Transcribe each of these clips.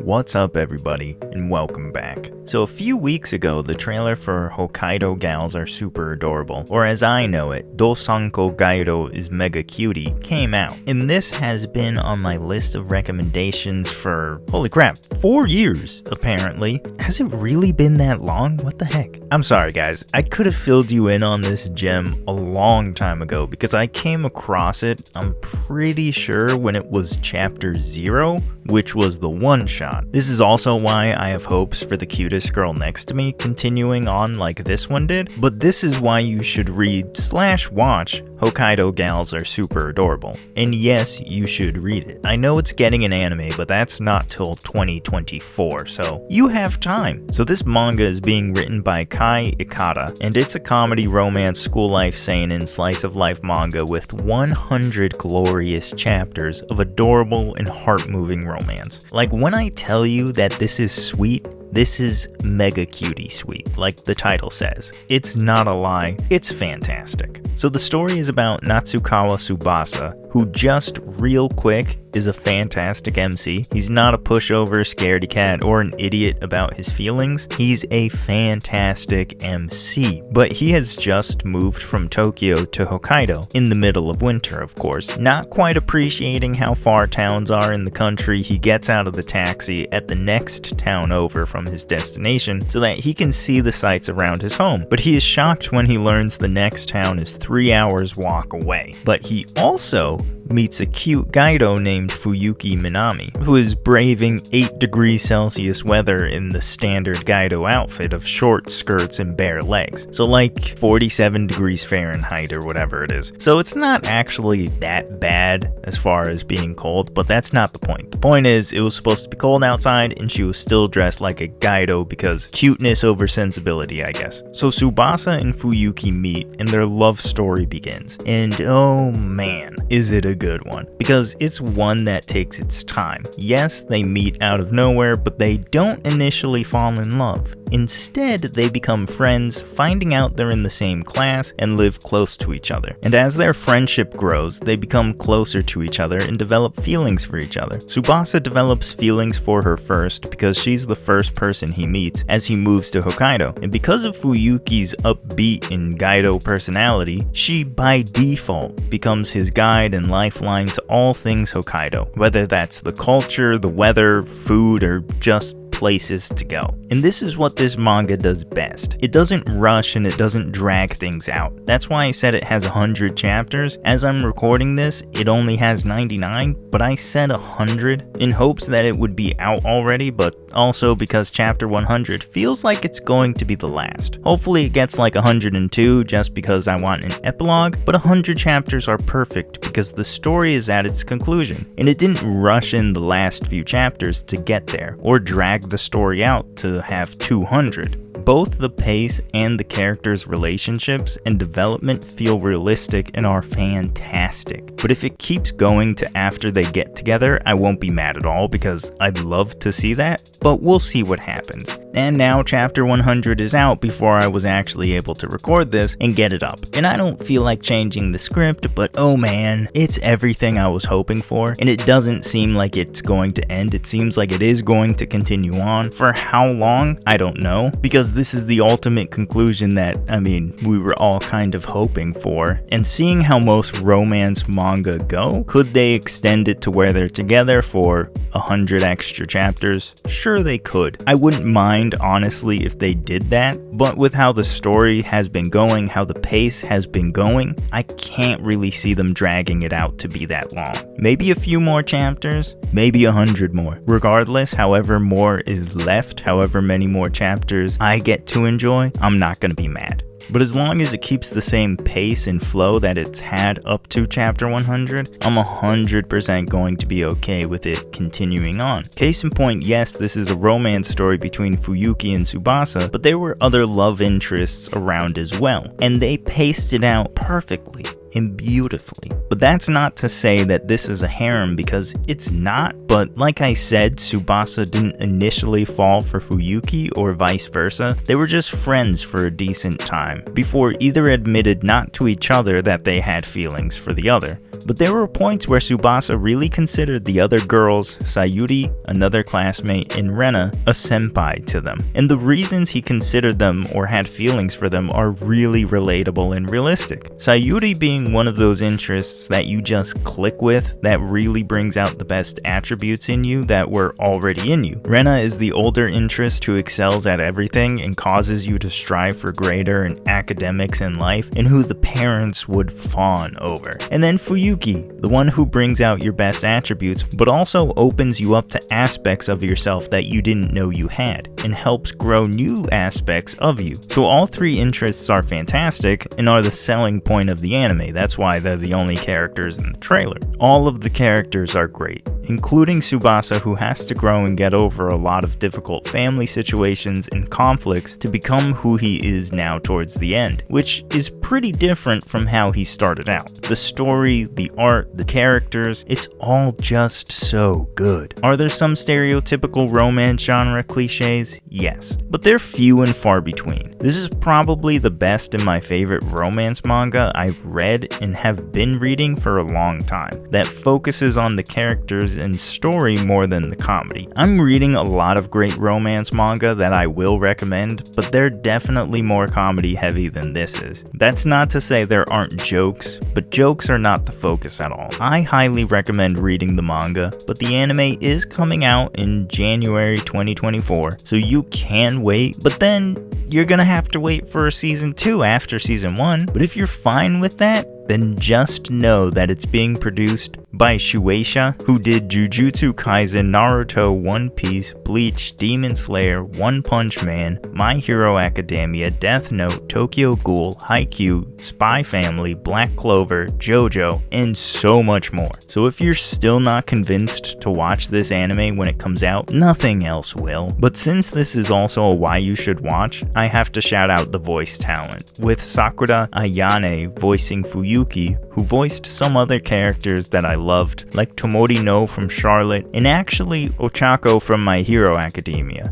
What's up everybody, and welcome back. So a few weeks ago, the trailer for Hokkaido Gals Are Super Adorable, or as I know it, Dosanko Gaido is Mega Cutie, came out. And this has been on my list of recommendations for, holy crap, 4 years, apparently. Has it really been that long? What the heck? I'm sorry guys, I could have filled you in on this gem a long time ago because I came across it, I'm pretty sure, when it was chapter 0, which was the one-shot. This is also why I have hopes for the cutest girl next to me continuing on like this one did, but this is why you should read/watch Hokkaido Gals Are Super Adorable. And yes, you should read it. I know it's getting an anime, but that's not till 2024, so you have time. So this manga is being written by Kai Ikata, and it's a comedy, romance, school life, seinen, slice of life manga with 100 glorious chapters of adorable and heart-moving romance. Like, when I tell you that this is sweet, this is mega cutie sweet, like the title says. It's not a lie, it's fantastic. So the story is about Natsukawa Tsubasa, who just real quick is a fantastic MC. He's not a pushover, scaredy cat, or an idiot about his feelings. He's a fantastic MC. But he has just moved from Tokyo to Hokkaido, in the middle of winter of course. Not quite appreciating how far towns are in the country, he gets out of the taxi at the next town over from his destination so that he can see the sights around his home. But he is shocked when he learns the next town is 3 hours walk away. But he also meets a cute Gaido named Fuyuki Minami, who is braving 8 degrees Celsius weather in the standard Gaido outfit of short skirts and bare legs. So like 47 degrees Fahrenheit or whatever it is. So it's not actually that bad as far as being cold, but that's not the point. The point is, it was supposed to be cold outside and she was still dressed like a Gaido because cuteness over sensibility, I guess. So Tsubasa and Fuyuki meet and their love story begins. And oh man, is it a good one, because it's one that takes its time. Yes, they meet out of nowhere, but they don't initially fall in love. Instead, they become friends, finding out they're in the same class and live close to each other. And as their friendship grows, they become closer to each other and develop feelings for each other. Tsubasa develops feelings for her first because she's the first person he meets as he moves to Hokkaido. And because of Fuyuki's upbeat and Gaido personality, she by default becomes his guide and lifeline to all things Hokkaido, whether that's the culture, the weather, food, or just places to go. And this is what this manga does best. It doesn't rush and it doesn't drag things out. That's why I said it has 100 chapters. As I'm recording this, it only has 99, but I said 100 in hopes that it would be out already, but also because chapter 100 feels like it's going to be the last. Hopefully it gets like 102 just because I want an epilogue, but 100 chapters are perfect because the story is at its conclusion, and it didn't rush in the last few chapters to get there, or drag the story out to have 200. Both the pace and the characters' relationships and development feel realistic and are fantastic. But if it keeps going to after they get together, I won't be mad at all because I'd love to see that, but we'll see what happens. And now chapter 100 is out before I was actually able to record this and get it up. And I don't feel like changing the script, but oh man, it's everything I was hoping for, and it doesn't seem like it's going to end. It seems like it is going to continue on. For how long? I don't know, because this is the ultimate conclusion that, I mean, we were all kind of hoping for. And seeing how most romance manga go, could they extend it to where they're together for 100 extra chapters? Sure they could. I wouldn't mind honestly if they did that, but with how the story has been going, how the pace has been going, I can't really see them dragging it out to be that long. Maybe a few more chapters, maybe 100 more. Regardless, however more is left, however many more chapters I get to enjoy, I'm not gonna be mad. But as long as it keeps the same pace and flow that it's had up to chapter 100, I'm 100% going to be okay with it continuing on. Case in point, yes, this is a romance story between Fuyuki and Tsubasa, but there were other love interests around as well, and they paced it out perfectly and beautifully. But that's not to say that this is a harem, because it's not. But like I said, Tsubasa didn't initially fall for Fuyuki or vice versa. They were just friends for a decent time before either admitted not to each other that they had feelings for the other. But there were points where Tsubasa really considered the other girls, Sayuri, another classmate, and Rena, a senpai to them. And the reasons he considered them or had feelings for them are really relatable and realistic. Sayuri being one of those interests that you just click with, that really brings out the best attributes in you that were already in you. Rena is the older interest who excels at everything and causes you to strive for greater in academics and life, and who the parents would fawn over. And then Fuyuki, the one who brings out your best attributes, but also opens you up to aspects of yourself that you didn't know you had, and helps grow new aspects of you. So all three interests are fantastic and are the selling point of the anime. That's why they're the only characters in the trailer. All of the characters are great, including Tsubasa, who has to grow and get over a lot of difficult family situations and conflicts to become who he is now towards the end, which is pretty different from how he started out. The story, the art, the characters, it's all just so good. Are there some stereotypical romance genre cliches? Yes, but they're few and far between. This is probably the best and my favorite romance manga I've read and have been reading for a long time, that focuses on the characters and story more than the comedy. I'm reading a lot of great romance manga that I will recommend, but they're definitely more comedy heavy than this is. That's not to say there aren't jokes, but jokes are not the focus at all. I highly recommend reading the manga, but the anime is coming out in January 2024, so you can wait, but then you're gonna have to wait for a season 2 after season 1. But if you're fine with that, then just know that it's being produced by Shueisha, who did Jujutsu Kaisen, Naruto, One Piece, Bleach, Demon Slayer, One Punch Man, My Hero Academia, Death Note, Tokyo Ghoul, Haikyuu, Spy Family, Black Clover, JoJo, and so much more. So if you're still not convinced to watch this anime when it comes out, nothing else will. But since this is also a why you should watch, I have to shout out the voice talent, with Sakura Ayane voicing Fuyuki, who voiced some other characters that I loved, like Tomori No from Charlotte, and actually Ochako from My Hero Academia.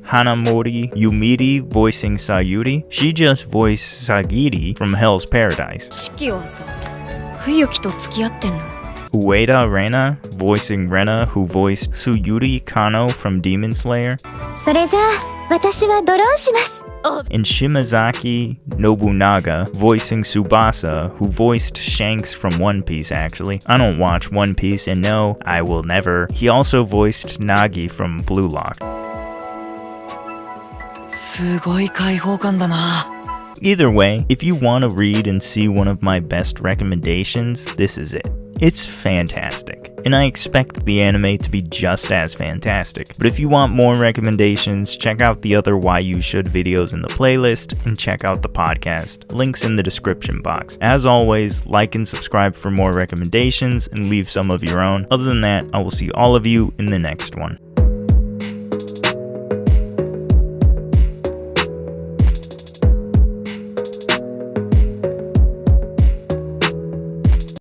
Hanamori Yumiri voicing Sayuri, she just voiced Sagiri from Hell's Paradise. Ueda Rena voicing Rena, who voiced Tsuyuri Kano from Demon Slayer. And Shimazaki Nobunaga voicing Tsubasa, who voiced Shanks from One Piece actually. I don't watch One Piece, and no, I will never. He also voiced Nagi from Blue Lock. Either way, if you want to read and see one of my best recommendations, this is it. It's fantastic, and I expect the anime to be just as fantastic. But if you want more recommendations, check out the other Why You Should videos in the playlist, and check out the podcast. Links in the description box. As always, like and subscribe for more recommendations, and leave some of your own. Other than that, I will see all of you in the next one.